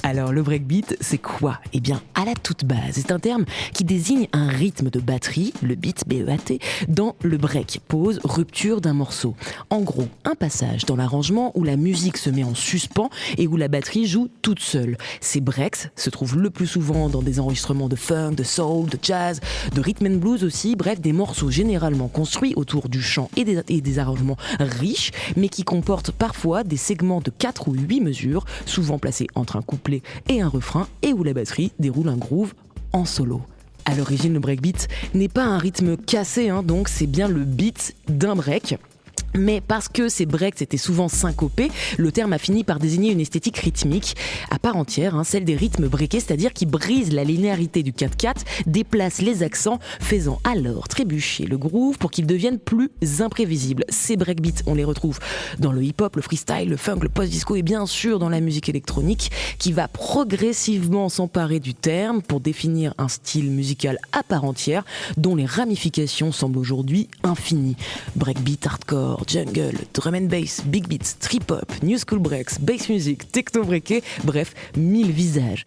Alors, le breakbeat, c'est quoi ? Eh bien, à la toute base, c'est un terme qui désigne un rythme de batterie, le beat, B-E-A-T, dans le break, pause, rupture d'un morceau. En gros, un passage dans l'arrangement où la musique se met en suspens et où la batterie joue toute seule. Ces breaks se trouvent le plus souvent dans des enregistrements de funk, de soul, de jazz, de rhythm and blues aussi, bref, des morceaux généralement construits autour du chant et des arrangements riches, mais qui comportent parfois des segments de 4 ou 8 mesures, souvent placés entre un couplet et un refrain, et où la batterie déroule un groove en solo. À l'origine, le breakbeat n'est pas un rythme cassé, donc c'est bien le beat d'un break. Mais parce que ces breaks étaient souvent syncopés, le terme a fini par désigner une esthétique rythmique à part entière, celle des rythmes breakés, c'est-à-dire qui brisent la linéarité du 4/4, déplacent les accents, faisant alors trébucher le groove pour qu'il devienne plus imprévisible. Ces breakbeats, on les retrouve dans le hip-hop, le freestyle, le funk, le post-disco et bien sûr dans la musique électronique, qui va progressivement s'emparer du terme pour définir un style musical à part entière, dont les ramifications semblent aujourd'hui infinies. Breakbeat, hardcore, jungle, drum and bass, big beats, trip hop, new school breaks, bass music, techno breaké, bref, 1000 visages.